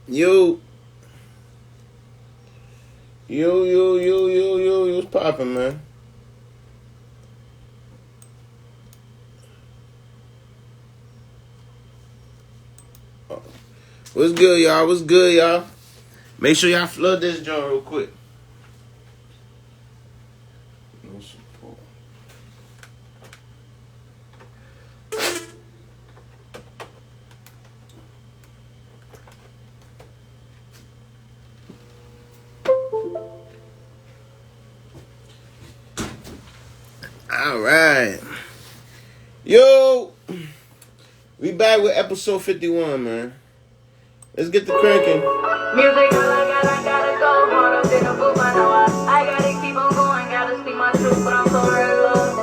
Yo, what's poppin', man? What's good, y'all? What's good, y'all? Make sure y'all flood this joint real quick. No support. All right. Yo, we back with episode 51, man. Let's get the cranking. Music, I gotta go hard up in the booth. I know I gotta keep on going. Gotta speak my truth, but I'm so hurt, Lord.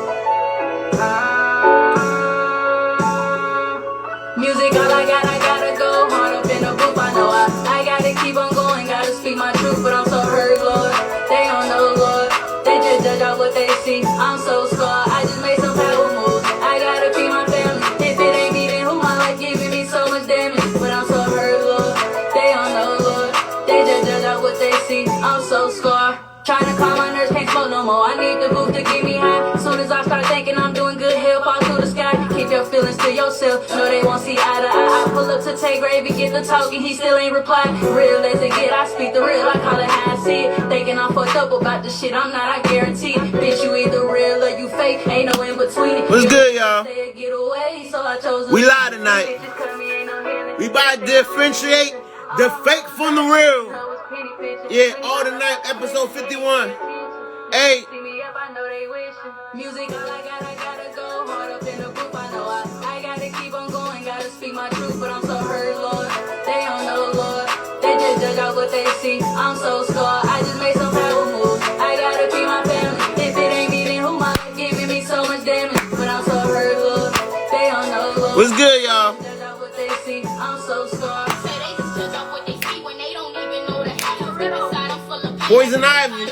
Music, I gotta go hard up in the booth. I know I gotta keep on going. Gotta speak my truth, but I'm so hurt, Lord. They don't know, Lord. They just judge out what they see. I'm so scarred. I just made some power moves. I gotta feed my family. If it ain't me, then who my life giving me so much damage? But I'm so hurt, Lord. They don't know, Lord. They just judge out what they see. I'm so scarred. Trying to calm my nerves, can't smoke no more. I need the booth to get me high. Soon as I start thinking I'm doing good, he'll fall through the sky. Keep your feelings to yourself. No, they won't see eye to eye. I pull up to take gravy, get the talking, he still ain't reply. Real as it get, I speak the real, I call it how I see it. Thinking I'm fucked up about the shit, I'm not, I guarantee it. Bitch, you either real or you fake, ain't no in between it. What's good, y'all? Get away, so I chose We live tonight. We about to differentiate the fake from the real. Yeah, all tonight, episode 51. Hey. Music, I gotta go hard up in the booth. I know I gotta keep on going. Gotta speak my truth, but I'm so hurt, Lord. They don't know, Lord. They just judge out what they see. I'm so scarred. I just made some power moves. I gotta feed my family. If it ain't me, then who my life giving me so much damage? But I'm so hurt, Lord. They don't know, Lord. What's good, y'all? They judge out what they see. I'm so scarred. Poison Ivy.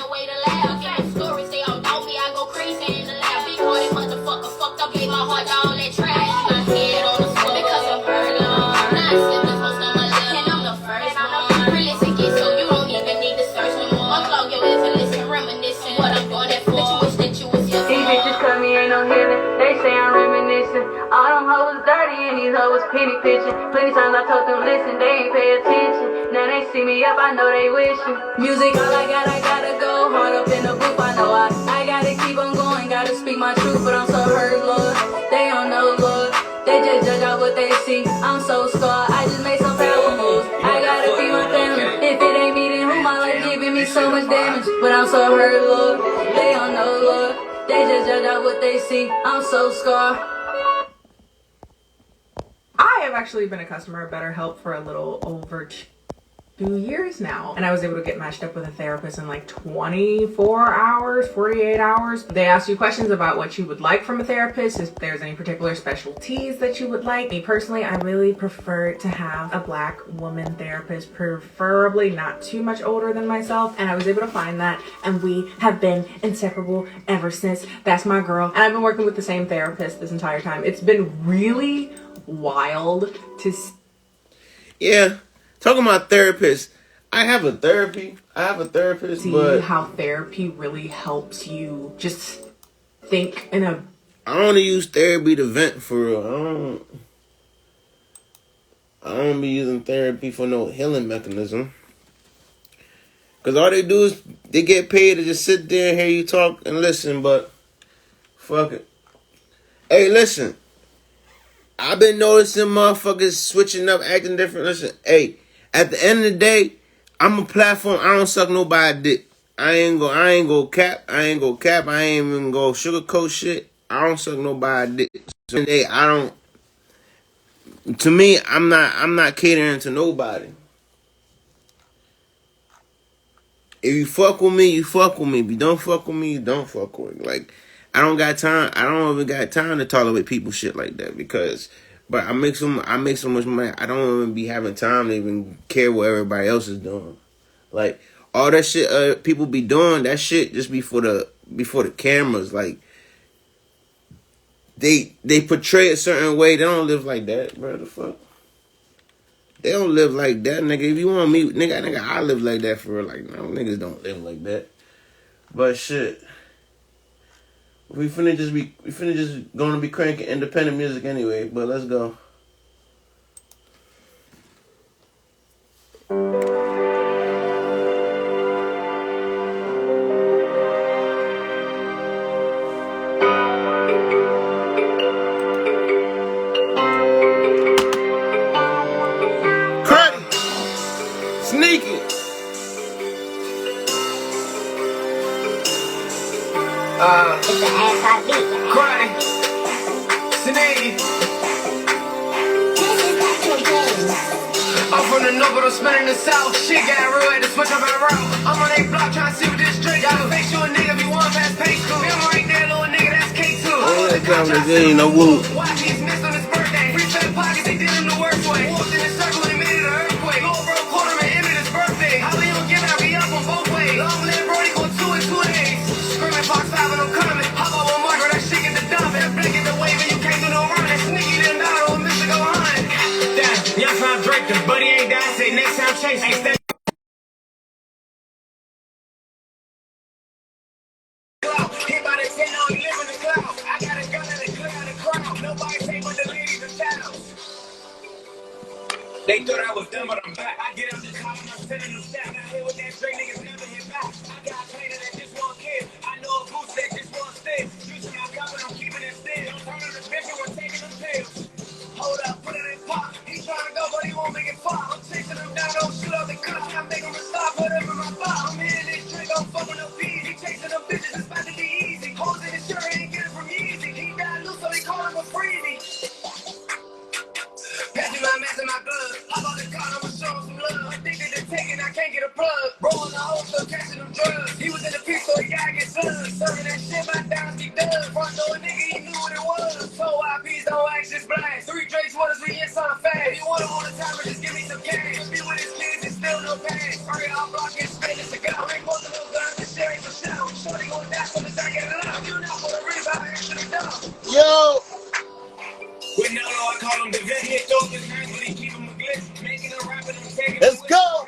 All them hoes dirty and these hoes penny pitching. Plenty times I told them listen, they ain't pay attention. Now they see me up, I know they wishing. Music, all I gotta go hard up in the booth. I know I gotta keep on going. Gotta speak my truth, but I'm so hurt, Lord. They don't know, Lord. They just judge out what they see. I'm so scarred. I just made some power moves. I gotta feed my family. If it ain't me, then who my life giving me so much damage? But I'm so hurt, Lord. They don't know, Lord. They just judge out what they see. I'm so scarred. I have actually been a customer of BetterHelp for a little over 2 years now, and I was able to get matched up with a therapist in like 24 hours, 48 hours. They ask you questions about what you would like from a therapist, if there's any particular specialties that you would like. Me personally, I really prefer to have a Black woman therapist, preferably not too much older than myself, and I was able to find that, and we have been inseparable ever since. That's my girl, and I've been working with the same therapist this entire time. It's been really wild to Yeah, talking about therapists. I have a therapist, see but how therapy really helps you just think in a. I don't use therapy to vent for real. I don't be using therapy for no healing mechanism. Cause all they do is they get paid to just sit there and hear you talk and listen. But fuck it. Hey, listen. I've been noticing motherfuckers switching up, acting different. Listen, hey, at the end of the day, I'm a platform. I don't suck nobody's dick. I ain't go cap. I ain't even go sugarcoat shit. I don't suck nobody's dick. So hey, I don't. To me, I'm not catering to nobody. If you fuck with me, you fuck with me. If you don't fuck with me, you don't fuck with me. Like, I don't got time. I don't even got time to tolerate people shit like that but I make so much money. I don't even be having time to even care what everybody else is doing. Like, all that shit people be doing, that shit just before the cameras. Like, they portray a certain way. They don't live like that, bro. The fuck. They don't live like that, nigga. If you want me, nigga, I live like that for real. Like, no, niggas don't live like that. But shit, we finna just gonna be cranking independent music anyway. But let's go. Cruddy, sneaky. It's the ass beat. Cruddy, sneaky. I'm from the north, but I'm spinning the south. Shit got real, had to switch up my route. I'm on a block trying to see what this drink do. Make sure a nigga if you want past pay school. Him right there, little nigga, that's K2. Oh, that time to get no woo. Watch he's missed on his birthday. Free fat pockets, they did him the worst way. Walked in a circle and made it an earthquake. Lil' bro caught him and ended his birthday. How we don't give out, we up on both ways. Long live Brody, go 2 in 2 days. Screaming Fox 5 and I'm coming. Hop up on Margaret, that shit get the dump. That blink at the wave and you can't do no run. That sneaky done died on Mr. Go Hunt. Damn, y'all trying to Drake them, but he ain't died. Say next time chase. Ain't that they thought I was done, but I'm back. I get out the car and I'm sending them shots. Out here with that straight niggas never hit back. I got a trainer that just won't kill. I know a boost that just won't stay. Using my cup and I'm keeping it still. Don't turn on the bitch and we're taking them pills. Hold up, put it in pop. He trying to go, but he won't make it pop. I'm chasing him down, don't shoot up the cops. I make him a stop, put him in my spot. I'm hitting this trick, don't fuck with no peas. He chasing them bitches, it's about to be easy. Holes in his shirt, he ain't get it from easy. He got loose, so he call him a freebie. Pass me my mask and my blood. Hop on the car, I'ma show him some love. Addicted to taking, I can't get a plug. Rolling the whole still catching them drugs. He was in the pit, so he gotta get slugged. Serving that shit, my dynasty does. Front door nigga, he knew what it was. So IPs don't act just blast. 3 Drakes, what is we in some fast? If you want him on the timer, just give me some cash. Be with his kids, it's still no pass. Hurry up, block and spin this cigar. Ain't most of those guns, this shit ain't for show. Shorty gon' die, so this I get it up. You know for the rebound, extra the dog. Yo! With Nello, I call him the vet. He throws his hands, but he keep him a glitz. Making a rap and I'm taking it. Let's go!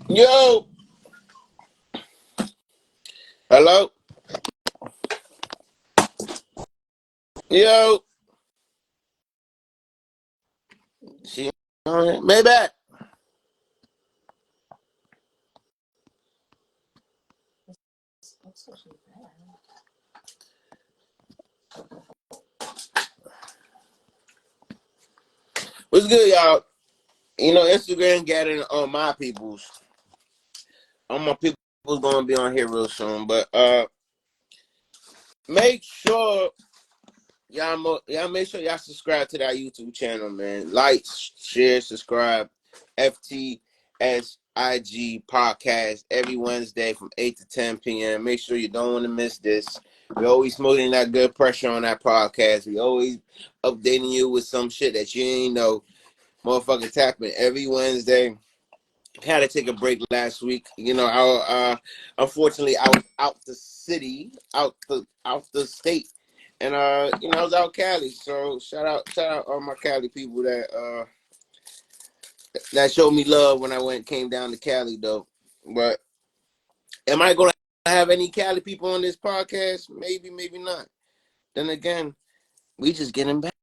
Yo! Hello? Yo! She on it? Maybach! What's good, y'all? You know, Instagram gathering on my peoples. All my people's gonna be on here real soon. But make sure y'all make sure y'all subscribe to that YouTube channel, man. Like, share, subscribe. F.T.S. IG podcast every Wednesday from 8 to 10 p.m. Make sure you don't want to miss this. We always smoking that good pressure on that podcast. We always updating you with some shit that you ain't know. Motherfucker tapping every Wednesday. Had to take a break last week. You know, unfortunately I was out the city, out the state. And you know, I was out Cali. So shout out all my Cali people that showed me love when I came down to Cali though. But am I gonna have any Cali people on this podcast? Maybe, maybe not. Then again, we just getting back.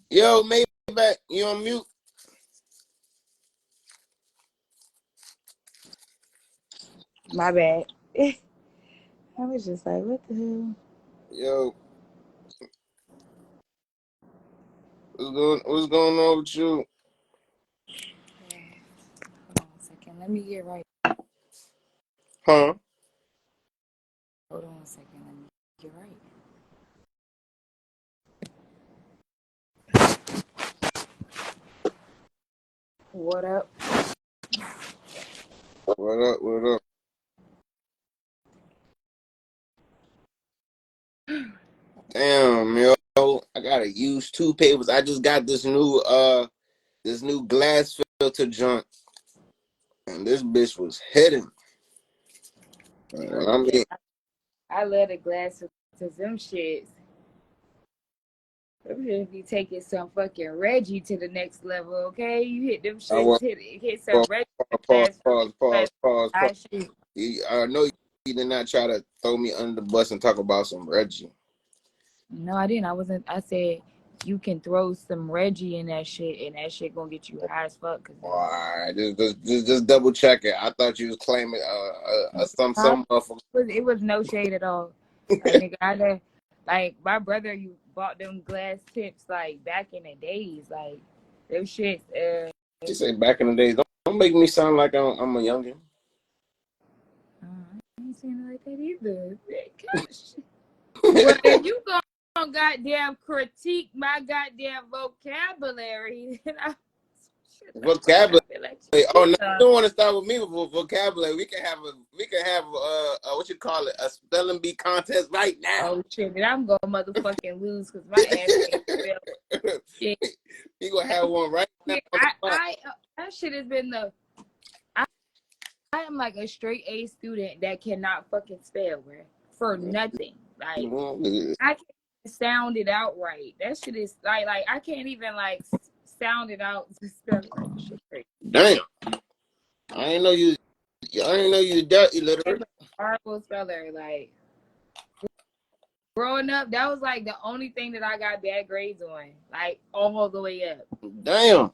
Yo, Maybach, you on mute? My bad. I was just like, what the hell? Yo, what's going on with you? Hold on a second. Let me get right. Huh? Hold on a second. Let me get right. What up? What up? What up? gotta use two papers. I just got this new glass filter joint, and this bitch was hitting. I mean, I love the glasses to them shits. Them shits be taking some fucking Reggie to the next level, okay? You hit them I want hit some pause, Reggie pause, glass. pause, pause, pause, pause. I shoot. I know you did not try to throw me under the bus and talk about some Reggie. No, I didn't. I wasn't. I said you can throw some Reggie in that shit, and that shit gonna get you high as fuck. All right, just double check it. I thought you was claiming some motherfucker. It was no shade at all. Like nigga, like my brother, you bought them glass tips like back in the days, like them shits. She said back in the days. Don't make me sound like I'm a youngin. I ain't saying it like that either. Gosh. But if you gonna goddamn critique my goddamn vocabulary, then Vocabulary. Oh, no, you don't want to start with me with vocabulary. We can have what you call it, a spelling bee contest right now. Oh shit, then I'm gonna motherfucking lose because my ass can't spell shit. You gonna have one right now. That shit has been I am like a straight A student that cannot fucking spell, bro, for nothing. Like I can't sound it out right. That shit is like I can't even like sound it out to spell it right. Shit crazy. Damn. I didn't know you that illiterate. Horrible speller. Like growing up, that was like the only thing that I got bad grades on. Like all the way up. Damn.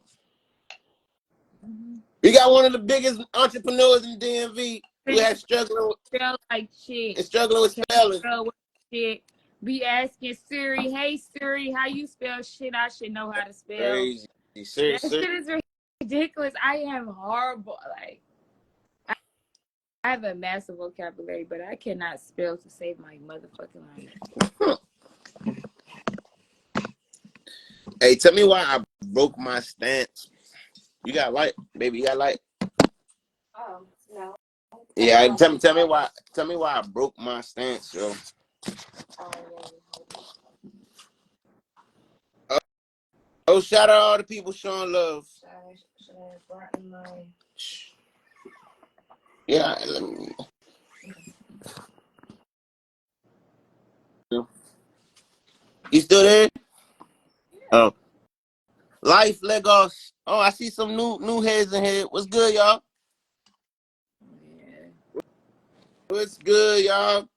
We got one of the biggest entrepreneurs in DMV who has struggling with spelling. Shit. Be asking Siri, hey Siri, how you spell shit? I should know how to spell. Crazy. That shit is ridiculous. I am horrible. Like I have a massive vocabulary, but I cannot spell to save my motherfucking life. Hey, tell me why I broke my stance. You got light, baby. You got light. No. Yeah, tell me why I broke my stance, yo. Oh, shout out all the people showing love. Yeah, let me. You still there? Oh, Life Legos. Oh, I see some new heads in here. What's good, y'all? Yeah. What's good, y'all?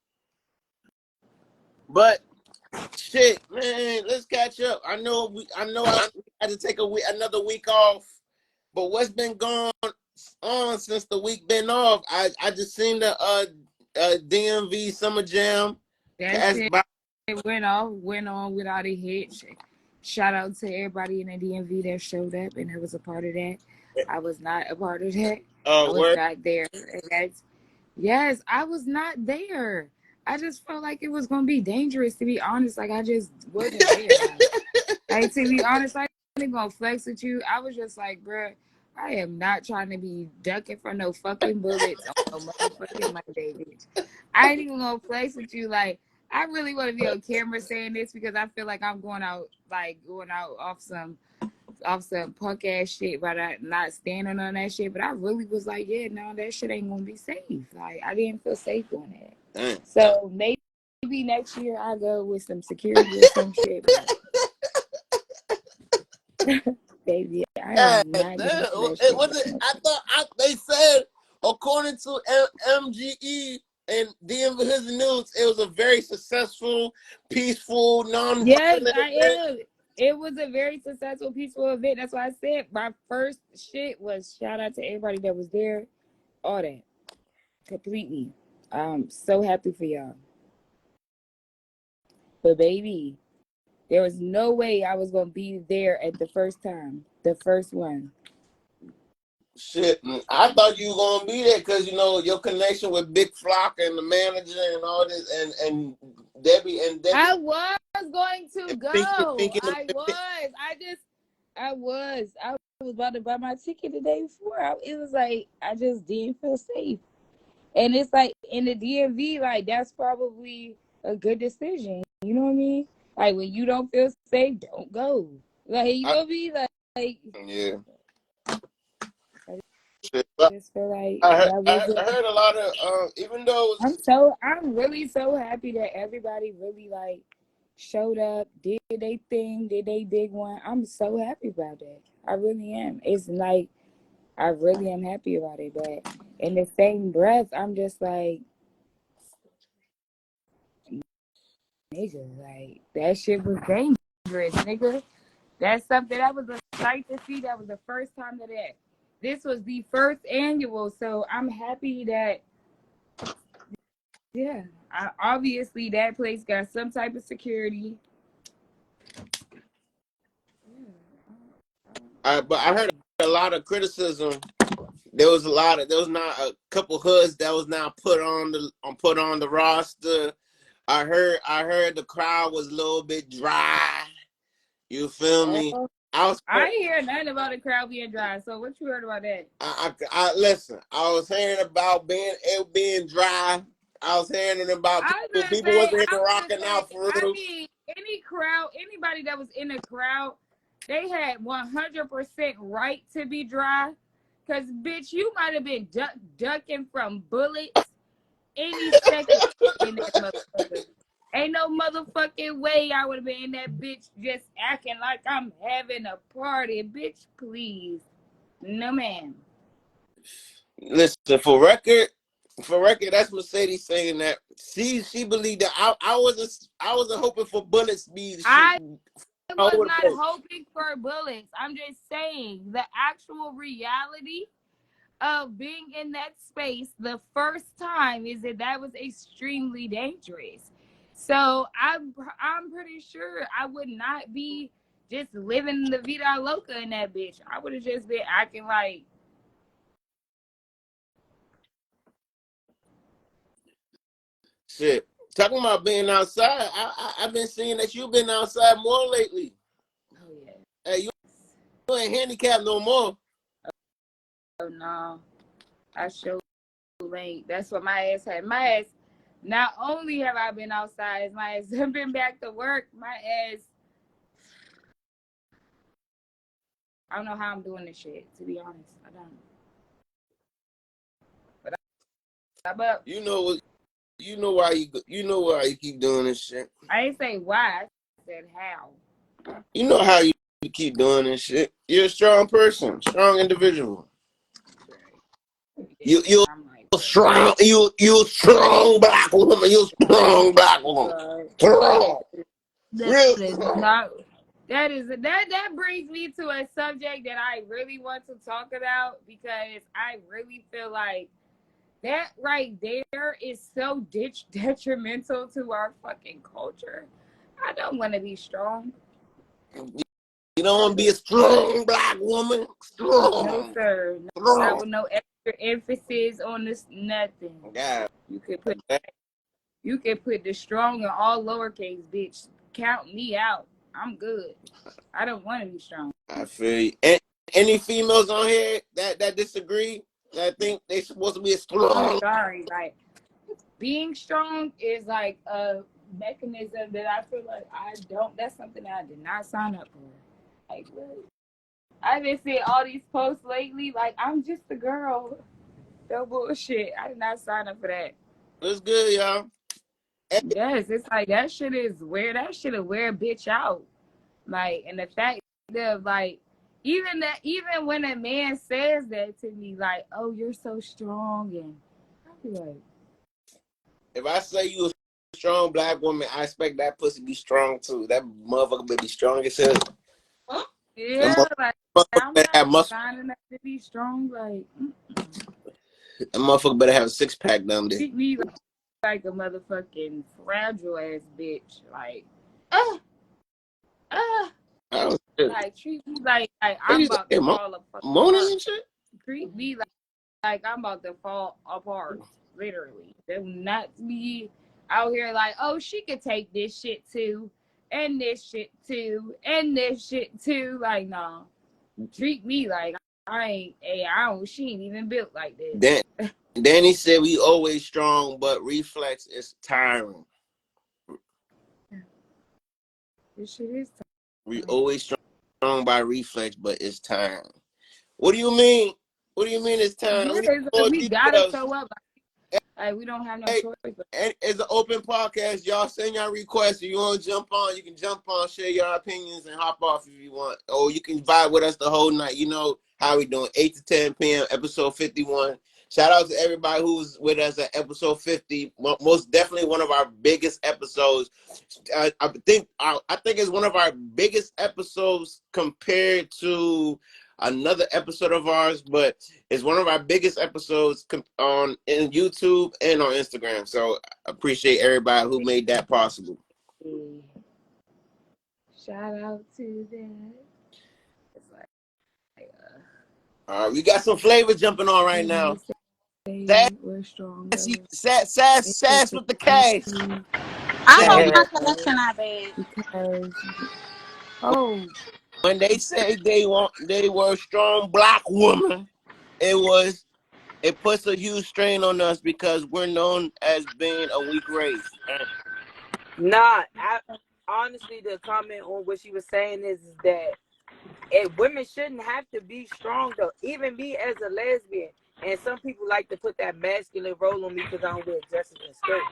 But shit, man, let's catch up. I know I had to take another week off, but what's been going on since the week been off? I just seen the DMV Summer Jam. That shit went on without a hitch. Shout out to everybody in the DMV that showed up and that was a part of that. I was not a part of that. I was not there. Yes, I was not there. I just felt like it was gonna be dangerous, to be honest. Like I just wasn't there. Like to be honest, I ain't gonna flex with you. I was just like, bruh, I am not trying to be ducking for no fucking bullets on no motherfucking Monday, bitch. I ain't even gonna flex with you. Like I really want to be on camera saying this because I feel like I'm going out off some punk ass shit, but I not standing on that shit. But I really was like, yeah, no, that shit ain't gonna be safe. Like I didn't feel safe doing that. So maybe next year I go with some security or some shit. Baby, I am not getting into that shit. They said according to MGE and DMV News, it was a very successful, peaceful, non-violent event. It was a very successful, peaceful event. That's why I said my first shit was shout out to everybody that was there. All that. Completely. I'm so happy for y'all. But baby, there was no way I was going to be there at the first time. The first one. Shit, I thought you were going to be there because, you know, your connection with Big Flock and the manager and all this and Debbie. I was going to go. I was about to buy my ticket the day before. It was like, I just didn't feel safe. And it's like in the DMV, like that's probably a good decision. You know what I mean? Like when you don't feel safe, don't go. Like you know me, like yeah. I just feel like I that heard a lot of even though I'm really so happy that everybody really like showed up, did they thing, did they big one. I'm so happy about that. I really am. It's like I really am happy about it, but in the same breath, I'm just like, nigga, like that shit was dangerous, nigga. That's something that was a sight to see. That was the first time that this was the first annual, so I'm happy that yeah. Obviously that place got some type of security. but I heard a lot of criticism. There was not a couple hoods that was now put on the roster. I heard the crowd was a little bit dry. You feel me? I ain't hear nothing about the crowd being dry. So what you heard about that? I listen. I was hearing about it being dry. I was hearing about people wasn't even rocking out for real. I mean, anybody that was in the crowd, they had 100% right to be dry. Cause bitch, you might have been ducking from bullets any second in that motherfucker. Ain't no motherfucking way I would have been in that bitch just acting like I'm having a party. Bitch, please. No, ma'am. Listen, for record, that's Mercedes saying that she believed that I wasn't hoping for bullets. I was not hoping for bullets. I'm just saying the actual reality of being in that space the first time is that was extremely dangerous. So I'm pretty sure I would not be just living the vida loca in that bitch. I would have just been acting like shit. Talking about being outside, I've been seeing that you've been outside more lately. Oh yeah. Hey, you ain't handicapped no more. Oh no, I sure ain't. That's what my ass had. My ass. Not only have I been outside, my ass have been back to work. My ass. I don't know how I'm doing this shit. To be honest, I don't. But I'm up. You know what? You know why you keep doing this shit. I ain't say why. I said how. You know how you keep doing this shit. You're a strong person, strong individual. You strong. You strong black woman. You strong black woman. Strong. That brings me to a subject that I really want to talk about because I really feel like that right there is so detrimental to our fucking culture. I don't want to be strong. You don't want to be a strong black woman? Strong. No, sir. Not with no extra emphasis on this, nothing. Yeah. You could put the strong in all lowercase, bitch. Count me out. I'm good. I don't want to be strong. I feel you. Any females on here that disagree? That think they supposed to be a strong? I'm sorry. Like, being strong is like a mechanism that I feel like that's something that I did not sign up for. Like, really? I've been seeing all these posts lately, like, I'm just a girl. No bullshit. I did not sign up for that. It's good, y'all. Yes, it's like that shit is weird. That shit will wear a bitch out. Like, and the fact that, like, even when a man says that to me, like, oh, you're so strong, and I'll be like, if I say you a strong black woman, I expect that pussy to be strong too. That motherfucker better be strong as hell. yeah, like I'm not signing up to be strong. Like, that motherfucker better have a 6-pack down there. Treat me like a motherfucking fragile ass bitch. Like, like treat me like I'm about to fall apart. Treat me like I'm about to fall apart. Literally, they will not be out here like, oh, she could take this shit too, and this shit too, and this shit too. Like, no, treat me like she ain't even built like this. Danny said we always strong, but reflex is tiring. This shit is time. We always strong by reflex, but it's time. What do you mean? What do you mean it's time? We gotta show up. Like we don't have no choice. And it's an open podcast. Y'all send y'all requests. If you want to jump on, you can jump on, share your opinions, and hop off if you want. Or you can vibe with us the whole night. You know how we doing. 8 to 10 p.m., episode 51. Shout out to everybody who's with us at episode 50. Most definitely one of our biggest episodes. I think it's one of our biggest episodes compared to another episode of ours, but it's one of our biggest episodes in YouTube and on Instagram. So I appreciate everybody who made that possible. Shout out to that. It's like, we got some flavor jumping on right now. We're strong. Sass with the cash. I hope my connection not bad. Because when they say they were a strong black woman, it puts a huge strain on us because we're known as being a weak race. Nah, honestly, the comment on what she was saying is that women shouldn't have to be strong though. Even me as a lesbian, and some people like to put that masculine role on me because I don't wear dresses and skirts.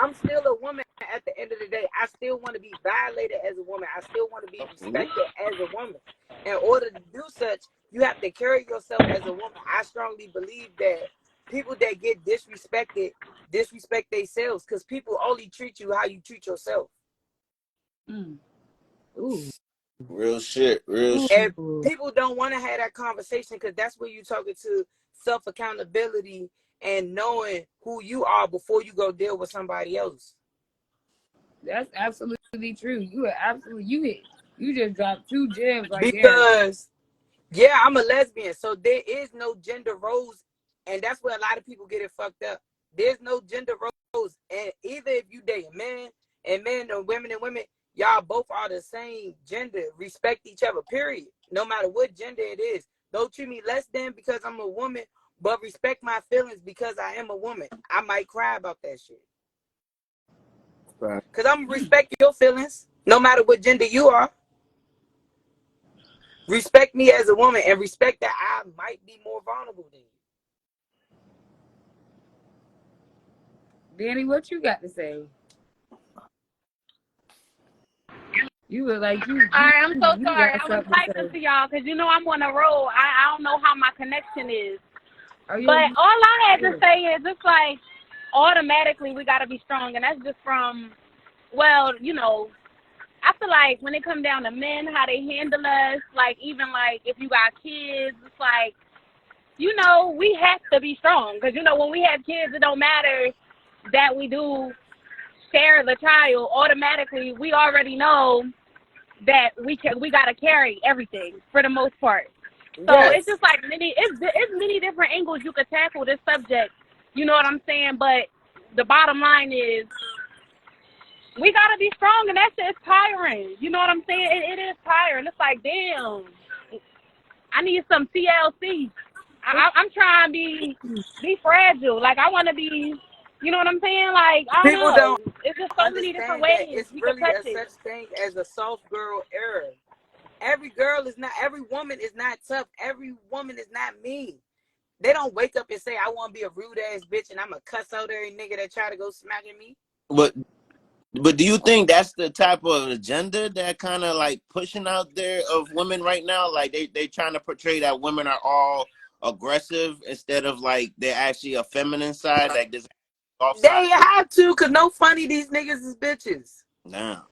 I'm still a woman at the end of the day. I still want to be violated as a woman. I still want to be respected as a woman. In order to do such, you have to carry yourself as a woman. I strongly believe that people that get disrespected disrespect themselves because people only treat you how you treat yourself. Ooh. Real shit. And people don't want to have that conversation because that's where you're talking to self-accountability and knowing who you are before you go deal with somebody else. That's absolutely true. You just dropped 2 gems right because there. Yeah, I'm a lesbian, so there is no gender roles, and that's where a lot of people get it fucked up. There's no gender roles, and either if you date men or women and women, y'all both are the same gender. Respect each other, period. No matter what gender it is. Don't treat me less than because I'm a woman, but respect my feelings because I am a woman. I might cry about that shit. Because I'm going to respect your feelings, no matter what gender you are. Respect me as a woman and respect that I might be more vulnerable than you. Danny, what you got to say? You look like you. All right, I'm so sorry. I was typing to y'all because you know I'm on a roll. I don't know how my connection is. But all I had to say is it's like automatically we got to be strong. And that's just from, well, you know, I feel like when it comes down to men, how they handle us, like even like if you got kids, it's like, you know, we have to be strong. Because, you know, when we have kids, it don't matter that we do share the child. Automatically, we already know that we got to carry everything for the most part. So It's just like it's many different angles you could tackle this subject. You know what I'm saying? But the bottom line is we got to be strong, and that shit is tiring. You know what I'm saying? It is tiring. It's like, damn, I need some TLC. I'm trying to be fragile. Like, I want to be, you know what I'm saying? Like, I don't know. It's just so many different ways. It's really such thing as a soft girl era. Every woman is not tough. Every woman is not mean. They don't wake up and say, I want to be a rude ass bitch and I'm going to cuss out every nigga that try to go smacking me. But do you think that's the type of agenda that kind of like pushing out there of women right now? Like they trying to portray that women are all aggressive instead of like they're actually a feminine side. Like this. They have to, because no funny these niggas is bitches. Damn.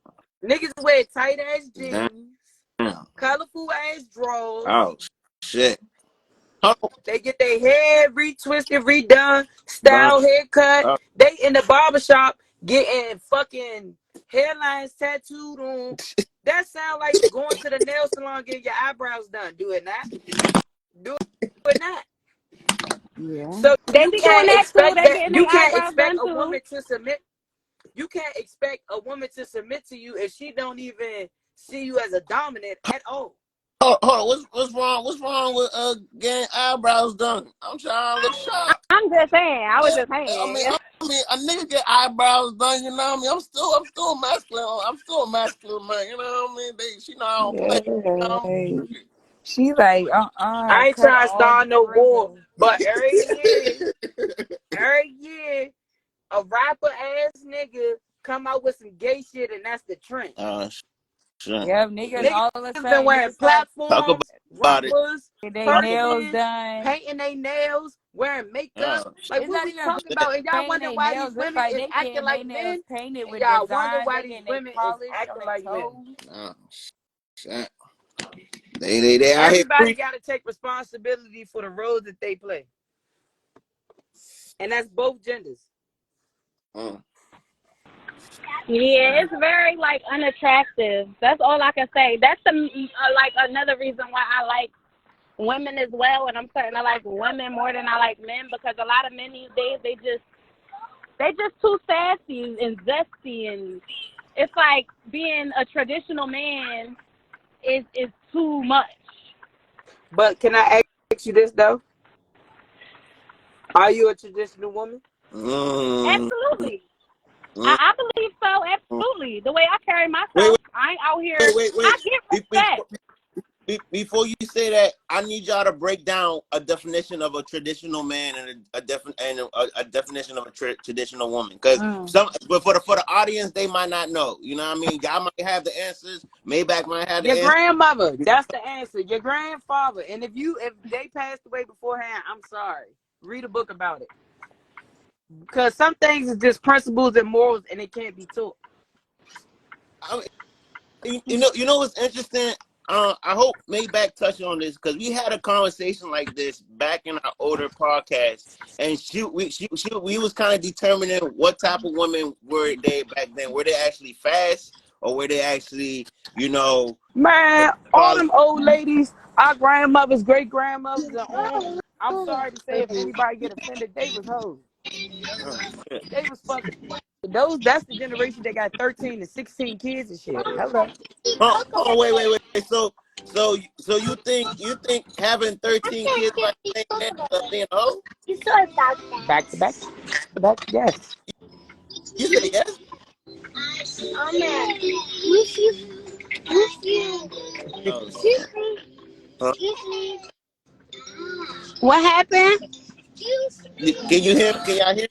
Niggas wear tight ass jeans. Colorful ass drawers. Oh shit! They get their hair retwisted, redone, style haircut. They in the barbershop getting fucking hairlines tattooed on. That sound like going to the nail salon getting your eyebrows done. Do it not. Do it not. Yeah. So you can't expect that. You can't expect a woman to submit. You can't expect a woman to submit to you if she don't even see you as a dominant at all. Hold on. What's wrong? What's wrong with getting eyebrows done? I'm trying to look sharp. I'm just saying. I was just saying. mean, a nigga get eyebrows done. You know what I mean? I'm still masculine. I'm still a masculine man. You know what I mean? She know I don't play. You know? She like, I ain't cut trying to all start the no war, ribbons. but every year, a rapper ass nigga come out with some gay shit, and that's the trend. Sure. Yeah, niggas all of a Been sudden wearing niggas start Talk platforms, about it. rappers, getting their nails presidents, done. painting their nails, wearing makeup. Oh, Like, It's what not we even talking about? And y'all painting wonder their why these nails. It's women like is they acting getting like their nails men, painted and with y'all wonder designs. why They these getting they women is polished on acting their like men. toes. no. Shit. They out here Everybody freak. got to take responsibility for the roles that they play, and that's both genders. Yeah, it's very like unattractive. That's all I can say. That's like another reason why I like women as well, and I'm starting to like women more than I like men, because a lot of men these days they just too sassy and zesty, and it's like being a traditional man is too much. But can I ask you this though? Are you a traditional woman? Absolutely. Mm. I believe so, absolutely. The way I carry Wait, myself, I ain't out here. wait. I get respect. Before you say that, I need y'all to break down a definition of a traditional man and a definition of a traditional woman. Because but for the audience, they might not know. You know what I mean? Y'all might have the answers. Maybach might have the Your answers. grandmother, that's the answer. Your grandfather. And if they passed away beforehand, I'm sorry. Read a book about it. Because some things is just principles and morals, and it can't be taught. You know what's interesting? I hope Maybach touched on this because we had a conversation like this back in our older podcast, and we was kind of determining what type of women were they back then. Were they actually fast, or were they actually, Man, all them old ladies, our grandmothers, great grandmothers, and on. I'm sorry to say, if anybody get offended, they was hoes. They was fucking. That's the generation that got 13 to 16 kids and shit. Hello. Wait. So you think having 13 kids like the same man is being a hoe? Back to back. Back, yes. You say yes? Oh, huh? What happened? Can you hear? Can y'all hear?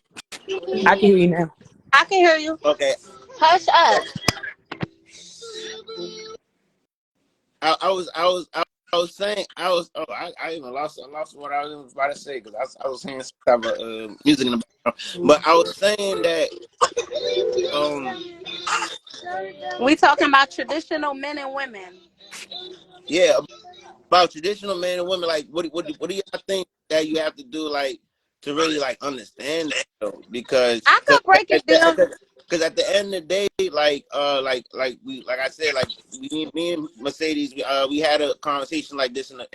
I can hear you now. I can hear you. Okay. Hush up. I was saying I even lost what I was about to say because I was hearing some type of music in the background. But I was saying that um We talking about traditional men and women. yeah, about traditional men and women, like what do y'all think that you have to do like to really like understand that though? Because I could break it down. at the end of the day, like I said, like me and Mercedes, we had a conversation like this in the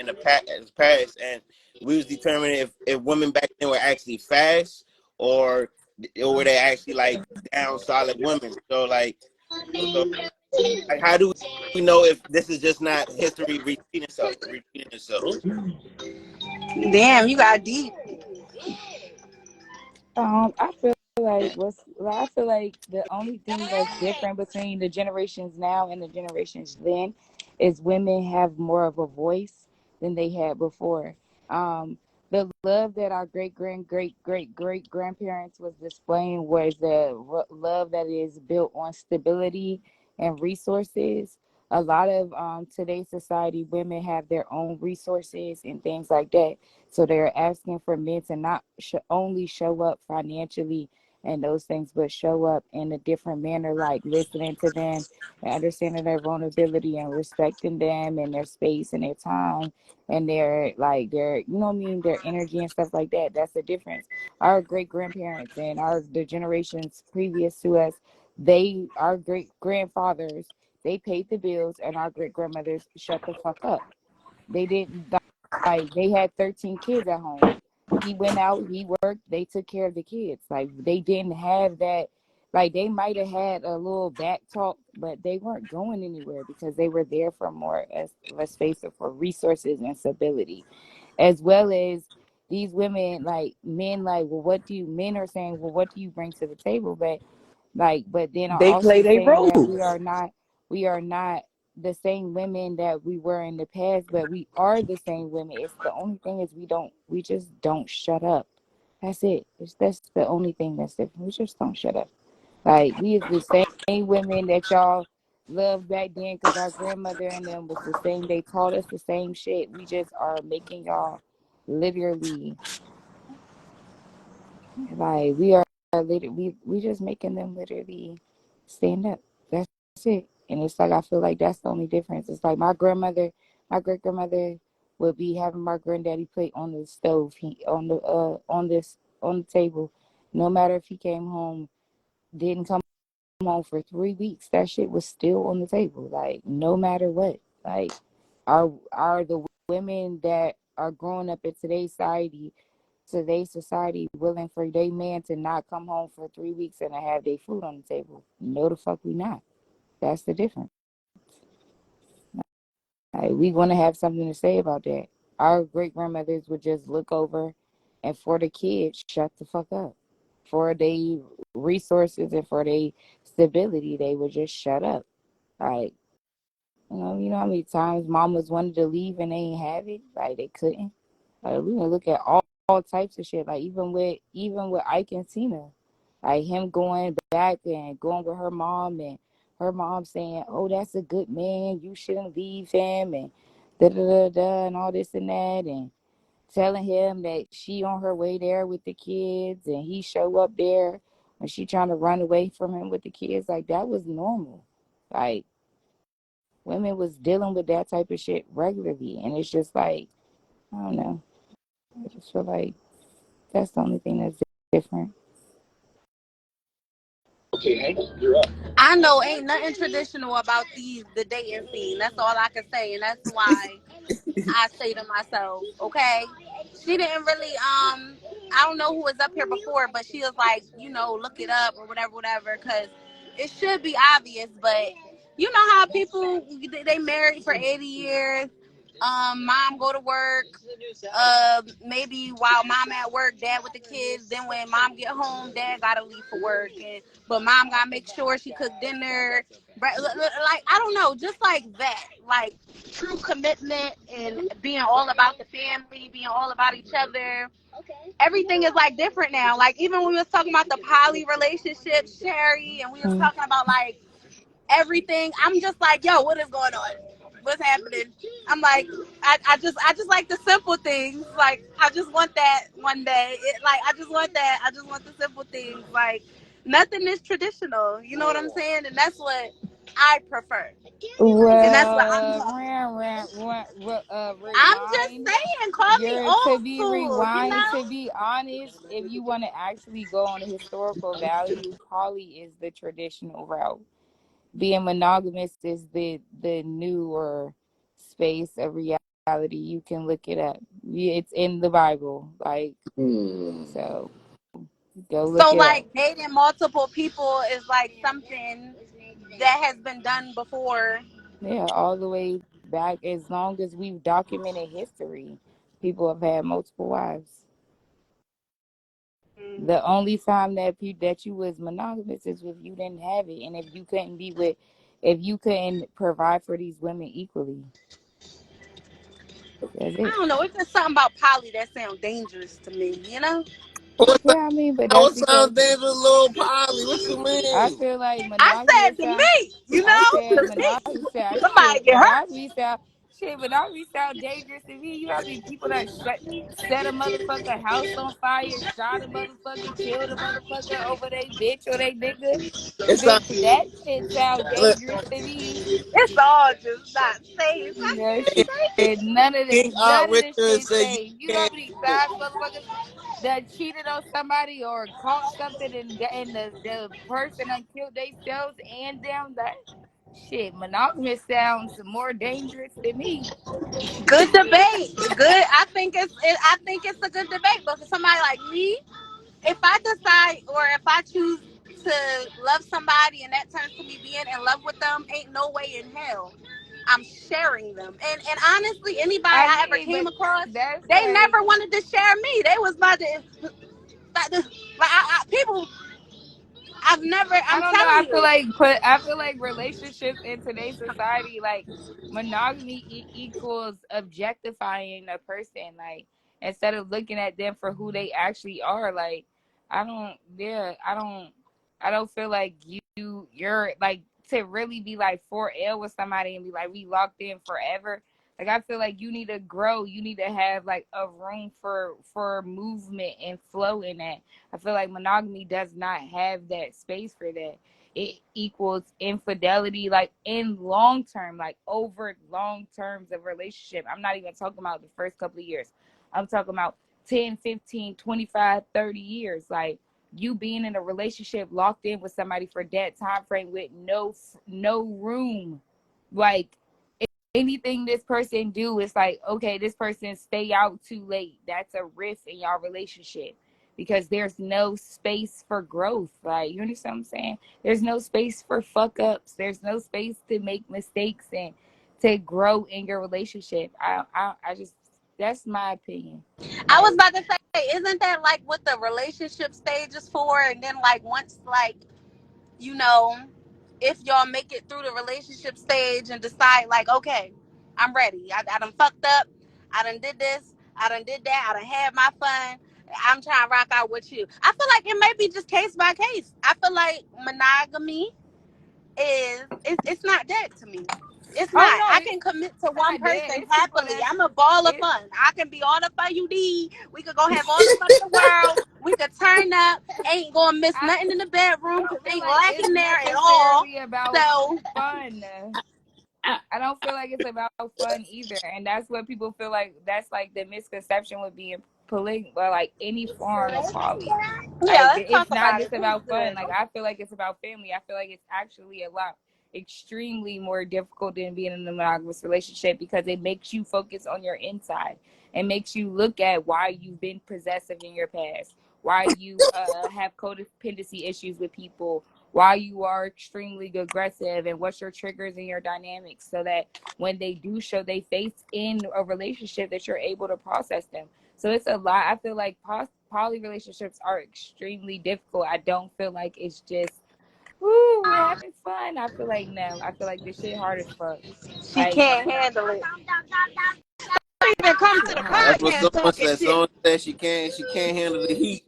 past, and we was determining if women back then were actually fast or were they actually like down solid women. So like how do we know if this is just not history repeating itself? Damn, you got deep. I feel like the only thing that's different between the generations now and the generations then is women have more of a voice than they had before. The love that our great grandparents was displaying was the love that is built on stability and resources. A lot of today's society, women have their own resources and things like that. So they're asking for men to not only show up financially and those things, but show up in a different manner, like listening to them and understanding their vulnerability and respecting them and their space and their time and their you know what I mean, their energy and stuff like that. That's the difference. Our great grandparents and the generations previous to us, our great grandfathers, they paid the bills, and our great grandmothers shut the fuck up. They didn't, like, they had 13 kids at home. He went out, he worked, they took care of the kids. Like, they didn't have that. Like, they might have had a little back talk, but they weren't going anywhere because they were there for more, as let's face it, for resources and stability, as well as these women, like men, like, well, what do you, men are saying, well, what do you bring to the table? But like, but then are They play also their saying that roles. we are not the same women that we were in the past, but we are the same women. It's the only thing is we just don't shut up. That's it. That's the only thing that's different. We just don't shut up. Like, we is the same women that y'all loved back then, because our grandmother and them was the same. They taught us the same shit. We just are making y'all literally, like, we are literally, we just making them literally stand up. That's it. And it's like, I feel like that's the only difference. It's like my grandmother, my great grandmother would be having my granddaddy plate on the stove, on the table. No matter if he came home, didn't come home for 3 weeks, that shit was still on the table. Like, no matter what. Like, are the women that are growing up in today's society willing for their man to not come home for 3 weeks and to have their food on the table? No, the fuck we not. That's the difference. Like, we gonna have something to say about that. Our great grandmothers would just look over, and for the kids, shut the fuck up. For their resources and for their stability, they would just shut up. Like, you know how many times mamas wanted to leave and they ain't have it, like they couldn't. Like, we can look at all types of shit. Like, even with Ike and Tina, like him going back and going with her mom, and her mom saying, "Oh, that's a good man. You shouldn't leave him," and da da da da, and all this and that, and telling him that she on her way there with the kids, and he show up there when she trying to run away from him with the kids. Like, that was normal. Like, women was dealing with that type of shit regularly, and it's just like, I don't know. I just feel like that's the only thing that's different. Okay, Hank, you're up. I know ain't nothing traditional about the dating scene. That's all I can say, and that's why I say to myself, okay, she didn't really I don't know who was up here before, but she was like, look it up or whatever, because it should be obvious, but you know how people they married for 80 years. Mom go to work. Maybe while mom at work, dad with the kids. Then when mom get home, dad gotta leave for work, but mom gotta make sure she cook dinner. Like, I don't know, just like that. Like, true commitment and being all about the family, being all about each other. Everything is like different now. Like, even when we was talking about the poly relationship, Sherry, and we was Mm. talking about like everything. I'm just like, yo, what is going on? What's happening? I'm like, I just like the simple things. Like, I just want that one day. I just want that. I just want the simple things. Like, nothing is traditional. You know what I'm saying? And that's what I prefer. And that's what I'm Well, talking about. I'm just rewind. saying, call me You're to old be school, you rewind. To know? be honest, if you want to actually go on a historical value, poly is the traditional route. Being monogamous is the newer space of reality. You can look it up. It's in the Bible. Like, so go look So, it up. like, dating multiple people is like something that has been done before. Yeah, all the way back, as long as we've documented history, people have had multiple wives. The only time that you was monogamous is if you didn't have it, and if you couldn't provide for these women equally. That's I it. don't know. It's just something about poly that sounds dangerous to me, you know? Yeah, I mean, but that's What because sound dangerous, little Polly? What you I mean? feel like I said monogamous to sound. me, you I know? said To me. monogamy sound Somebody shit. get hurt. Monogamy sound dangerous to me. You know how many people that set a motherfucker house on fire, shot a motherfucker, killed a motherfucker over they bitch or they nigga. It's not. Bitch, that shit sound Look, dangerous to me. It's all just not safe. I No can't shit. say it. King None of this Richard shit said you safe. You know how can't. many times motherfuckers that cheated on somebody or caught something, and the person that killed themselves and them? That shit, monogamous sounds more dangerous to me. Good debate. Good. I think it's a good debate. But for somebody like me, if I decide or if I choose to love somebody and that turns to me being in love with them, ain't no way in hell I'm sharing them. And honestly, anybody I ever came across, they never wanted to share me. They was about to, people. I'm I don't know. telling you. I feel like relationships in today's society, like monogamy equals objectifying a person. Like instead of looking at them for who they actually are. Like I don't feel like you're like to really be like 4L with somebody and be like we locked in forever. Like I feel like you need to grow. You need to have like a room for movement and flow in that. I feel like monogamy does not have that space for that. It equals infidelity, like in long term, like over long terms of relationship. I'm not even talking about the first couple of years. I'm talking about 10, 15, 25, 30 years. Like you being in a relationship locked in with somebody for that time frame with no room. Like anything this person do is like, okay, this person stay out too late. That's a rift in y'all relationship because there's no space for growth. Like, you understand what I'm saying? There's no space for fuck ups. There's no space to make mistakes and to grow in your relationship. I just, that's my opinion. I was about to say, isn't that like what the relationship stage is for? And then like once like, you know, if y'all make it through the relationship stage and decide like, okay, I'm ready. I done fucked up. I done did this. I done did that. I done had my fun. I'm trying to rock out with you. I feel like it may be just case by case. I feel like monogamy it's not dead to me. It's Oh not. no, I it's can commit to one not dead. person It's people happily. that's I'm a ball of it. fun. I can be all the fun you need. We could go have all the fun in the world. We could turn up. Ain't gonna miss I nothing in the bedroom don't because feel ain't like it's lacking there at all. necessarily about So fun. I don't feel like it's about fun either, and that's what people feel like. That's like the misconception with being polygamy, or like any form of poly. yeah, Like let's it's talk not about it. just Who's about fun. good? Like I feel like it's about family. I feel like it's actually a lot extremely more difficult than being in a monogamous relationship because it makes you focus on your inside. It makes you look at why you've been possessive in your past, why you have codependency issues with people, why you are extremely aggressive, and what's your triggers and your dynamics, so that when they do show their face in a relationship, that you're able to process them. So it's a lot. I feel like poly relationships are extremely difficult. I don't feel like it's just, ooh, we're having fun. I feel like no. I feel like this shit hard as fuck. She Like can't handle it. Even come to shit the hard as That's what fuck. podcast someone talking said. shit. Someone said she can't handle the heat.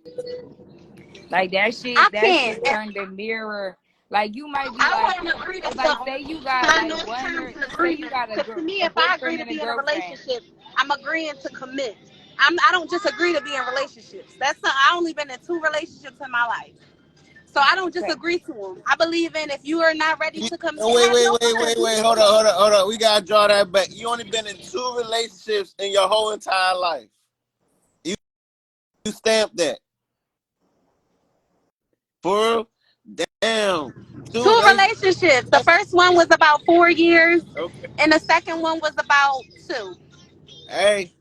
Like I that can't. shit turned the mirror. Like you might be I like, wouldn't agree to like so say you got find like no one or terms and say you agreements. got Because to me, a if I agree boyfriend to and a be in a girlfriend. relationship, I'm agreeing to commit. I don't just agree to be in relationships. I only been in 2 relationships in my life, so I don't just Okay. agree to them. I believe in if you are not ready to commit, Wait, have wait, no wait, fun. wait, wait. Hold up. We gotta draw that back. You only been in 2 relationships in your whole entire life. You stamped that. For real? Damn. 2 2 relationships. relationships. The first one was about 4 years, Okay. and the second one was about 2. Hey,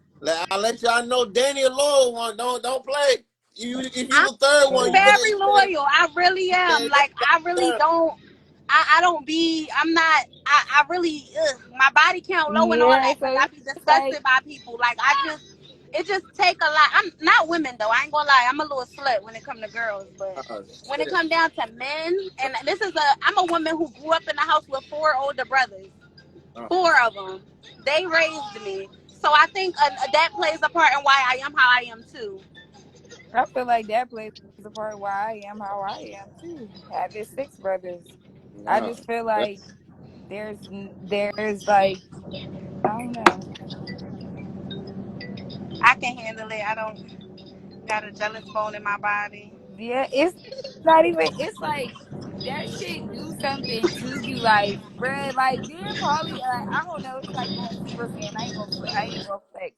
I'll let y'all know Danny a loyal one. Don't play. If you I'm the third one, very loyal. I really am. you Like I really better don't. I don't be. I'm not. I really. My body count low and all Yeah, that so because I be it's like disgusted by people. Like I just. It just take a lot. I'm not women though. I ain't gonna lie. I'm a little slut when it come to girls, but oh, when it shit. come down to men, and this is a. I'm a woman who grew up in the house with 4 older brothers. Oh, 4 of them. They raised me. So I think that plays a part in why I am how I am too. I feel like that plays a part why I am how I am too. Having 6 brothers. I no. just feel like there's like I don't know. I can handle it. I don't got a jealous bone in my body. Yeah, it's not even. It's like that shit do something to you, like, bruh. Like being poly, I don't know. It's like on Zebra saying, I ain't gonna flex.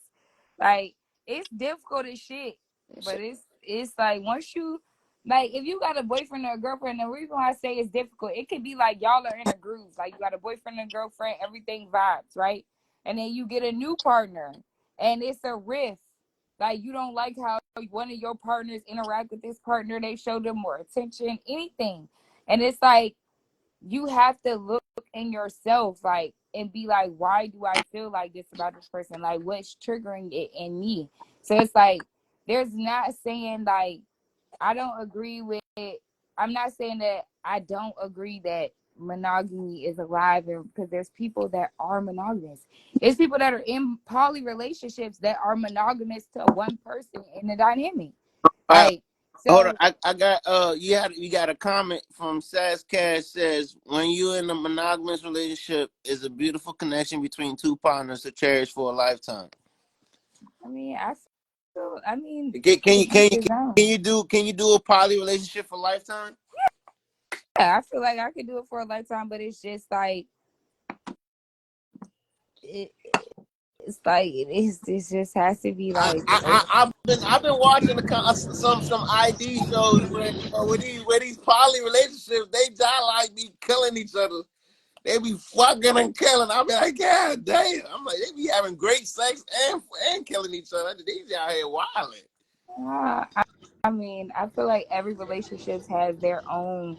Like it's difficult as shit, but it's like once you like if you got a boyfriend or a girlfriend, the reason why I say it's difficult, it could be like y'all are in a groove. Like you got a boyfriend and girlfriend, everything vibes, right? And then you get a new partner, and it's a rift. Like you don't like how one of your partners interact with this partner, they show them more attention, anything. And it's like you have to look in yourself, like and be like, why do I feel like this about this person? Like, what's triggering it in me? So it's like, there's not saying like, I don't agree with it. I'm not saying that I don't agree that monogamy is alive, because there's people that are monogamous. There's people that are in poly relationships that are monogamous to one person in the dynamic. Like, hold on, so I got you got a comment from SHXT says, when you're in a monogamous relationship is a beautiful connection between two partners to cherish for a lifetime. I mean, I mean, can you do a poly relationship for a lifetime? Yeah, I feel like I could do it for a lifetime, but it's just like it just has to be like. I've been watching some ID shows where where these poly relationships, they just like be killing each other. They be fucking and killing. I be like, God damn. I'm like, they be having great sex and killing each other. These out here wilding. I mean, I feel like every relationship has their own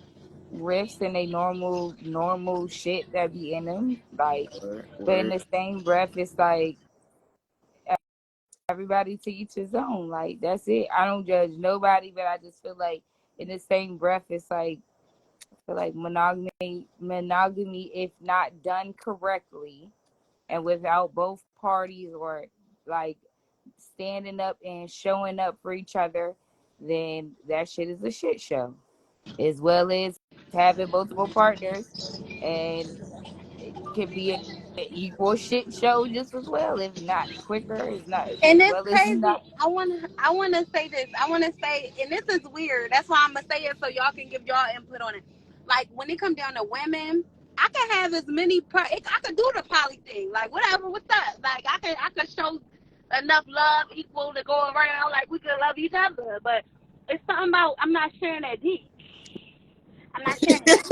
rifts and they normal shit that be in them. Like, but in the same breath, it's like everybody to each his own. Like, that's it. I don't judge nobody, but I just feel like in the same breath, it's like I feel like monogamy, if not done correctly and without both parties or like standing up and showing up for each other, then that shit is a shit show. As well as having multiple partners, and it can be an equal shit show just as well, if not quicker, as not as And it's well as crazy. not. I wanna say this. I wanna say, and this is weird. That's why I'm gonna say it so y'all can give y'all input on it. Like when it comes down to women, I can have as many. I could do the poly thing. Like whatever. What's up? Like I could show enough love equal to go around. Like we could love each other. But it's something about I'm not sharing that dick. I'm not sharing it.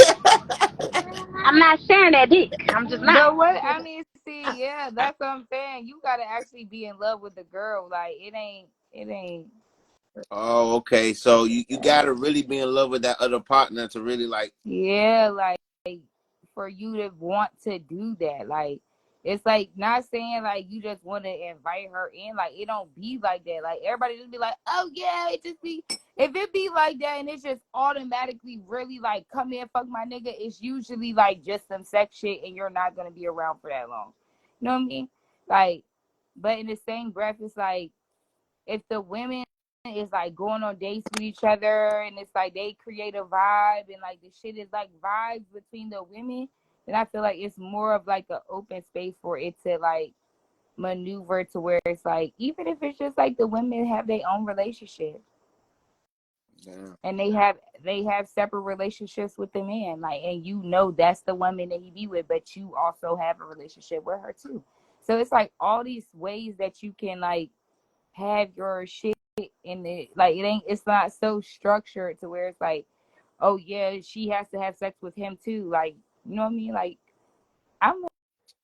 I'm not sharing that dick. I'm just not. But what I mean, see, yeah, that's what I'm saying. You gotta actually be in love with the girl. Like it ain't. Oh, okay. So you gotta really be in love with that other partner to really like. Yeah, like for you to want to do that. Like, it's like not saying like you just want to invite her in. Like, it don't be like that. Like, everybody just be like, oh yeah, it just be. If it be like that and it's just automatically really like, come in, fuck my nigga, it's usually like just some sex shit and you're not gonna be around for that long. You know what I mean? Like, but in the same breath, it's like if the women is like going on dates with each other and it's like they create a vibe and like the shit is like vibes between the women, then I feel like it's more of like an open space for it to like maneuver to where it's like, even if it's just like the women have their own relationship. Yeah. And they have separate relationships with the man, like, and you know that's the woman that he be with, but you also have a relationship with her too. So it's like all these ways that you can like have your shit in it. Like, it's not so structured to where it's like, oh yeah, she has to have sex with him too. Like, you know what I mean? Like,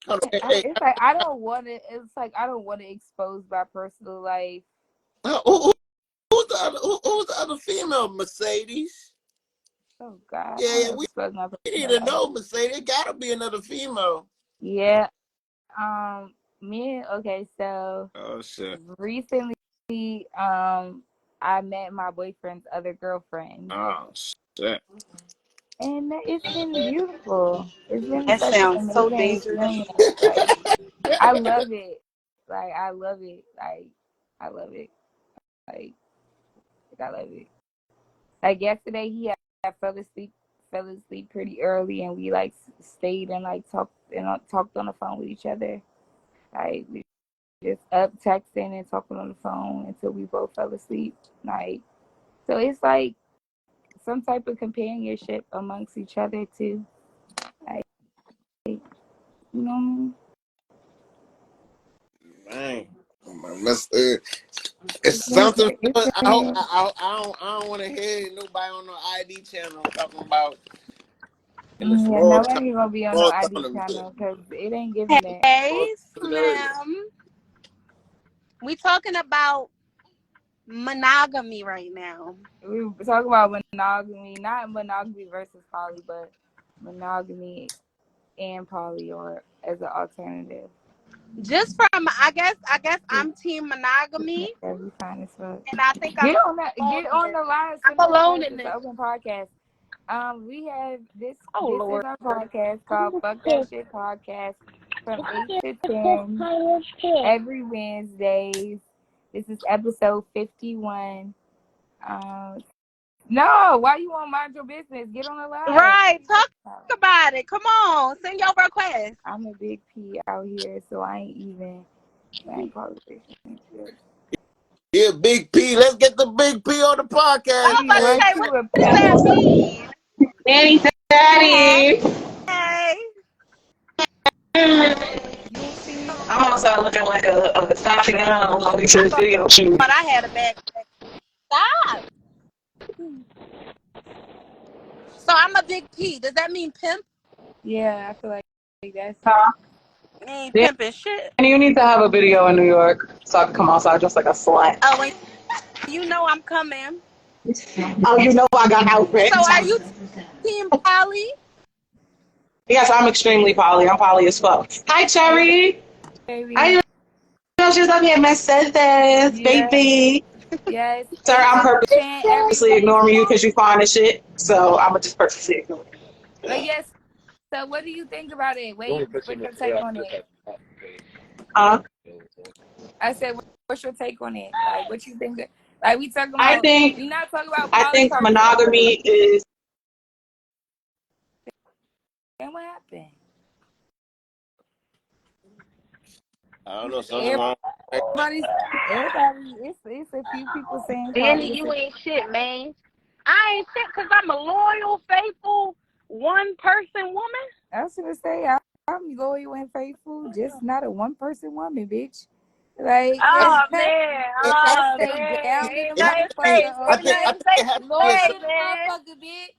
it's like I don't want to. It's like I don't want to expose my personal life. Who's the other female? Mercedes. Oh God. Yeah, we need to know, Mercedes. It gotta be another female. Yeah. Okay. So. Oh shit. Recently, I met my boyfriend's other girlfriend. Oh shit. And it's been beautiful. It's been That such an sounds so amazing dangerous. experience. Like, I love it. Like, I love it. Like, I love it. Like, I love it. Like, yesterday, had fell asleep pretty early, and we like stayed and like talked on the phone with each other. Like, we just up texting and talking on the phone until we both fell asleep. Like, so it's like some type of companionship amongst each other too. Like, you know. Man, it's something. I don't want to hear nobody on no ID channel talking about. Yeah, nobody gonna be on no ID channel because it ain't giving that. Hey, Slim. We talking about monogamy right now. We talk about monogamy, not monogamy versus poly, but monogamy and poly, or as an alternative? Just from, I guess I'm team monogamy, That'd be fine as fuck. and I think Get I'm on that. alone Get in on this. the line. I'm Simple alone request. in It's an this. open podcast. We have this. Oh This is Lord. our podcast called "Fuck That Shit" podcast from 8 to 10 every Wednesdays. This is episode 51. No, why you want to mind your business? Get on the line. Right, talk about it. Come on, send your request. I'm a big P out here, so I ain't probably. Yeah, Big P. Let's get the Big P on the podcast. I was about to Man. say, what does that mean? Daddy, daddy. Hey. You don't see me? I'm also looking like a Sasha Young on this video shoot. But I had a bad stop. So I'm a big P. Does that mean pimp? Yeah, I feel like that's. Ain't pimping shit. And you need to have a video in New York so I can come outside just like a slut. Oh, and you know I'm coming. Oh, you know I got outfits. So are you team Polly? Yes, I'm extremely poly. I'm poly as fuck. Hi, Cherry. Baby. I know she's up here, Mercedes, baby. Yes. Sir, I'm purposely ignoring you because you fine as shit. So I'm going to just purposely ignore you. But yes. So what do you think about it? Wait, what's your take on it? I said, what's your take on it? Like, what you think? Like, we talking about? We not talking about. I think monogamy is. And what happened? I don't know. Something wrong. Everybody, it's a few people saying. Danny, you ain't shit, man. I ain't shit because I'm a loyal, faithful, one-person woman. I was gonna say I'm loyal and faithful, just not a one-person woman, bitch. Like, oh man, I stay down in the motherfucker, okay? Loyal to the motherfucker, bitch.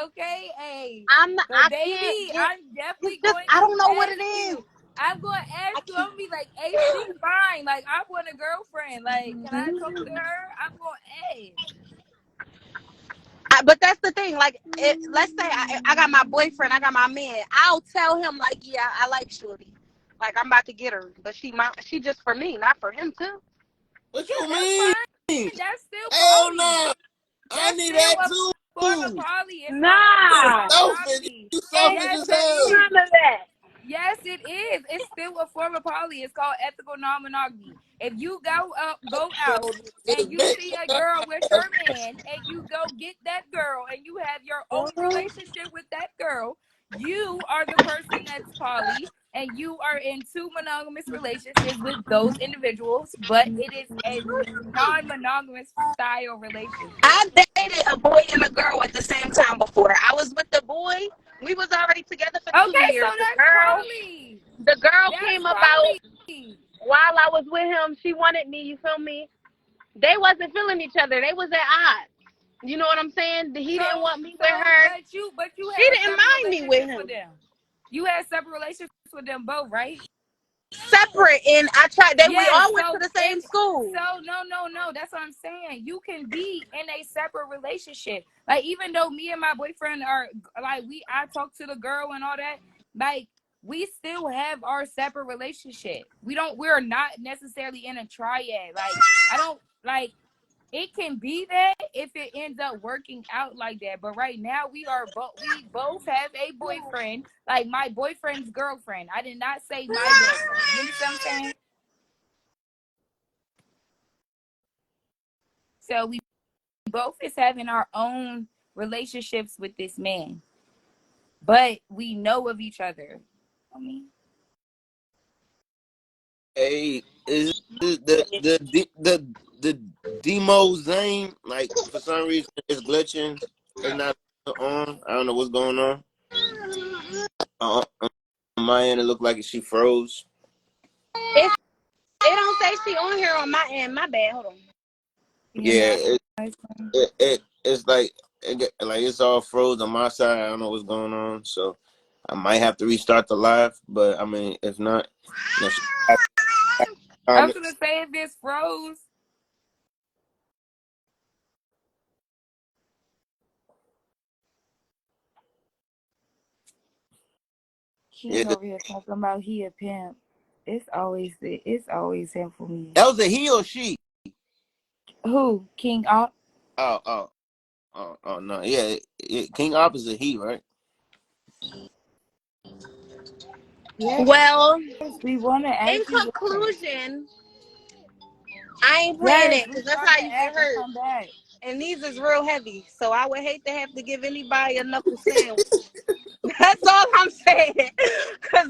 Okay, hey. But baby, I'm definitely going to I don't know ask what it is. you. I'm going to ask you. I'm going to be like, hey, she fine. Like, I want a girlfriend. Like, can I talk to her? I'm going to ask. But that's the thing. Like, let's say I got my boyfriend, I got my man. I'll tell him like, yeah, I like Shorty. Like, I'm about to get her, but she just for me, not for him too. What you mean? That's still hell poly. no. I need that too. Form of poly. It's nah. You selfish as hell. None of that. Yes, it is. It's still a form of poly. It's called ethical non-monogamy. If you go out and you see a girl with her man and you go get that girl and you have your own relationship with that girl, you are the person that's poly and you are in two monogamous relationships with those individuals, but it is a non-monogamous style relationship. I dated a boy and a girl at the same time before. I was with the boy. We was already together for 2 years. So that's poly. The girl came about while I was with him. She wanted me. You feel me? They wasn't feeling each other. They was at odds. You know what I'm saying? He didn't want me with her. But you she didn't mind me with him. You had separate relationships with them both, right? Separate, and I tried. We all went to the same school. So no. That's what I'm saying. You can be in a separate relationship. Like, even though me and my boyfriend are like I talk to the girl and all that. Like, we still have our separate relationship. We're not necessarily in a triad. Like, I don't like. It can be that if it ends up working out like that. But right now we both have a boyfriend, like my boyfriend's girlfriend. I did not say my girlfriend. You understand what I'm saying? So we both is having our own relationships with this man. But we know of each other. I mean, hey, is the demo Zane, like, for some reason it's glitching. It's not on. I don't know what's going on. On my end, it looked like she froze. It don't say she on here on my end. My bad. Hold on. Yeah, it's like it's all froze on my side. I don't know what's going on, so I might have to restart the live. But I mean, if not, I was gonna say, if it's froze. King over here talking about he a pimp. It's always him for me. That was a he or she? Who? King Op? Oh no. Yeah, King Op is a he, right? Yes. Well, We want to in ask you. conclusion, I ain't playing Yes, it we because that's about how to you get ask and hurt. come back. And these is real heavy, so I would hate to have to give anybody a knuckle sandwich. That's all I'm saying. Cause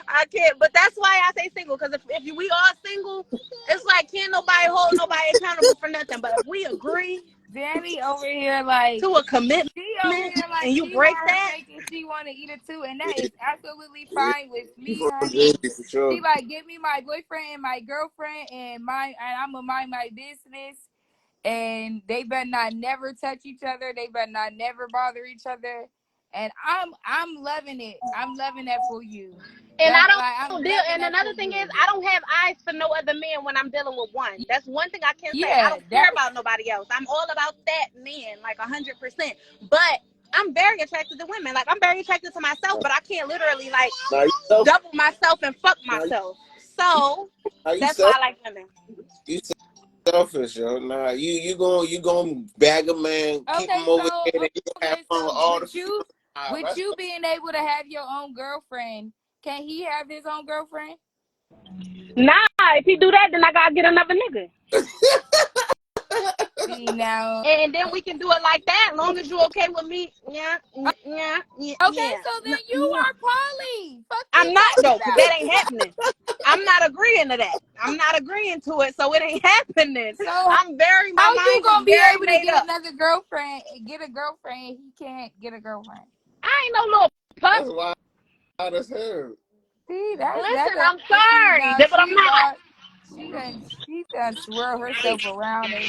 I can't. But that's why I say single. Cause if we all single, it's like can't nobody hold nobody accountable for nothing. But if we agree Danny over here like to a commitment she over here like and you she break want her that, cake and she want to eat it too, and that is absolutely fine with You me, for honey. for sure. She like give me my boyfriend and my girlfriend and I'm gonna mind my business. And they better not never touch each other. They better not never bother each other. And I'm loving it. I'm loving that for you. and I That's don't like I'm deal. loving And that for another thing is, you. I don't have eyes for no other man when I'm dealing with one. That's one thing I can say. I Yeah, don't care that's about nobody else. I'm all about that man, like 100%. But I'm very attracted to women. Like I'm very attracted to myself, but I can't literally like Now you self. double myself and fuck Now myself. So you that's why self. I like women. You selfish, yo. Nah, you going bag a man, keep okay. him over So here, and you gonna have fun with so all the females. Nah, with that's you being able to have your own girlfriend, can he have his own girlfriend? Nah, if he do that, then I gotta get another nigga. See now. And then we can do it like that, as long as you okay with me. Yeah, yeah, yeah, Okay, yeah. so then you yeah. are poly. Fuck you I'm not talking though, cause that about. ain't happening. I'm not agreeing to that. I'm not agreeing to it, so it ain't happening. So My how you mind is gonna be very able to made get up. another girlfriend? Get a girlfriend? He can't get a girlfriend. I ain't no little pup. that's why that's her. See, that's Listen, a I'm see sorry, now but I'm not. she done swirl herself around and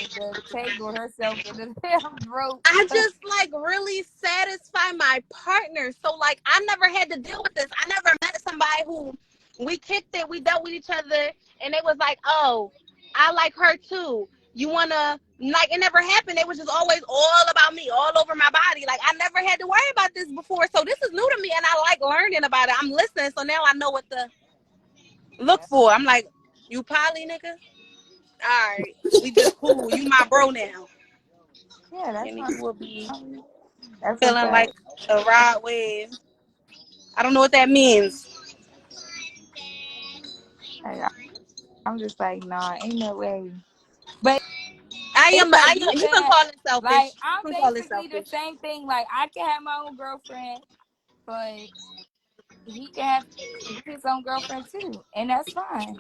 tangle herself in the damn rope. I just like really satisfy my partner. So like I never had to deal with this. I never met somebody who we kicked it, we dealt with each other, and it was like, oh, I like her too. You wanna like it never happened. It was just always all about me, all over my body. Like I never had to worry about this before. So this is new to me and I like learning about it. I'm listening, so now I know what to look Yeah, for. I'm like, you poly nigga? Alright. We just cool. You my bro now. yeah, that's And fine. you will be That's what's feeling up. like a rod wave. I don't know what that means. Like, I'm just like, nah, ain't no way. But You can call it like selfish. You I'm can call it basically the selfish. same thing. Like I can have my own girlfriend, but he can have his own girlfriend too, and that's fine.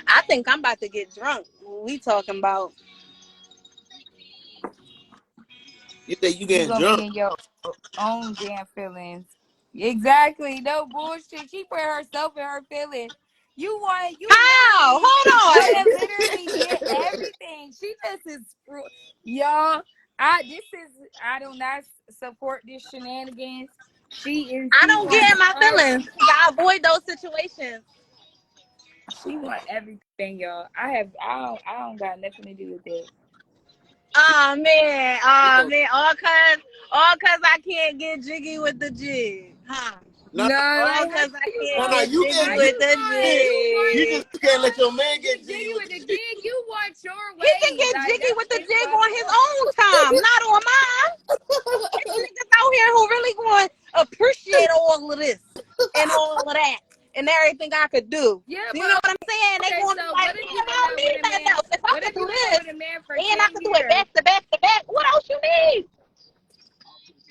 I think I'm about to get drunk. We talking about. You think you You getting gonna be drunk? in your own damn feelings. Exactly. No bullshit. She put herself in her feelings. You How? Hold on. literally did everything. She just is y'all. I do not support this shenanigans. I She don't get wants in my her. feelings. I avoid those situations. She want everything, y'all. I don't got nothing to do with that. Oh man. You Oh know, man. All cause I can't get jiggy with the jig. Huh? no, No, All like how cause I you can't no, going? get you jiggy can How you with you the going? can You you jig. just can't let your man get get jiggy jiggy with with the the shit. jig. You want your He can way. get Like jiggy that's with the it's jig fucked on his up. own time, not on mine. It's niggas out here who really going to appreciate all of this and all of that and everything I could do. Yeah, You but know what I'm saying? They okay, going to be so like, what if man, you've I been don't out with need a nothing man? else. If I What if could do you've been out this with a man for and I 10 could do it years? back to back to back, what else you need?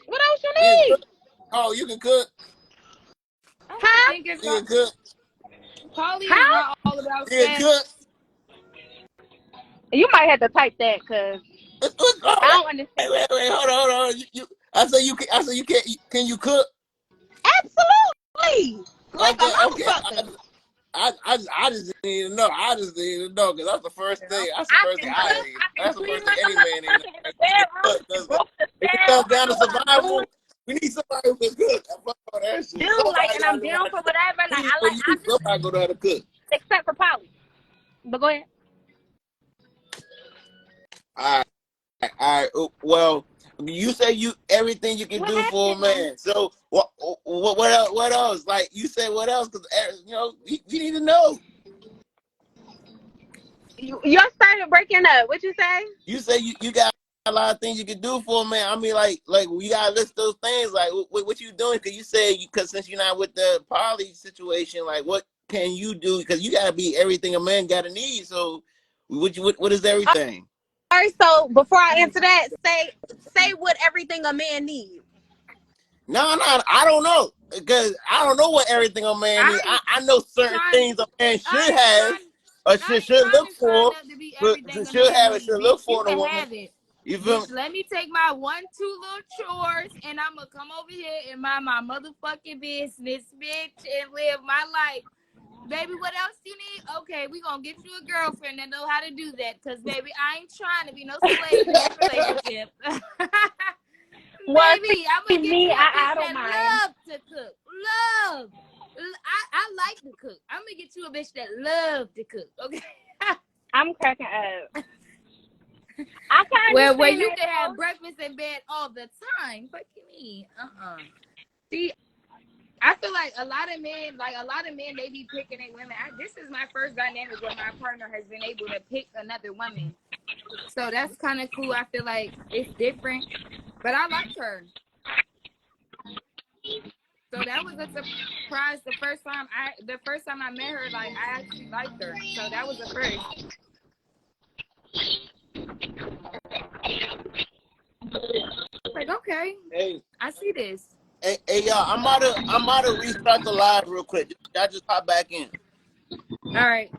What else you You can need? cook. Oh, you can cook. I don't Huh? think it's You can cook. poly is Huh? not all about You can sex. cook. You might have to type that because Oh, I wait, don't understand. wait, hold on. I say you can. I say you can't. Can you cook? Absolutely. Like a Okay. motherfucker. I just need to know. I just need to know because that's the first thing. That's the I first thing can I cook. ain't. I can That's the clean first thing like a any man ain't. motherfucker in the You can bedroom. cook. I can go to the If it style. comes I down to know what I'm doing. survival, we need somebody who can cook. I fuck all that shit. Do like, Somebody and gotta I'm know how down to for cook. whatever. Like Please, I for like, I you, just somebody go know how to cook. except for Polly. But go ahead. All right. Well, You say everything you can do for a man. So what else? What else? Like you say, what else? Because we need to know. Your started breaking up. What you say? You say you got a lot of things you can do for a man. I mean, like you gotta list those things. Like what you doing? Because you say because since you're not with the poly situation, like what can you do? Because you gotta be everything a man gotta need. So what is everything? All right. So before I answer that, say what everything a man needs. No, I don't know. Because I don't know what everything a man needs. I know certain things a man should have or should look for. To be But everything a should man have and needs, should look bitch. You for in a can woman. have it. You feel Bitch, let me take my 1-2 little chores and I'm gonna come over here and mind my motherfucking business, bitch, and live my life. Baby, what else you need? Okay, we gonna get you a girlfriend that know how to do that. Cause baby, I ain't trying to be no slave in this relationship. Well, Baby, I'm gonna get you a bitch that love to cook. Love. I like to cook. I'm gonna get you a bitch that love to cook. Okay. I'm cracking up. I can't. Well, where you can have breakfast in bed all the time. Fuck me. See, I feel like a lot of men, they be picking their women. This is my first dynamic where my partner has been able to pick another woman. So that's kind of cool. I feel like it's different, but I like her. So that was a surprise. The first time I met her, like I actually liked her. So that was the first. Like, okay, hey, I see this. Hey y'all, I'm about to restart the live real quick. Y'all just hop back in. All right.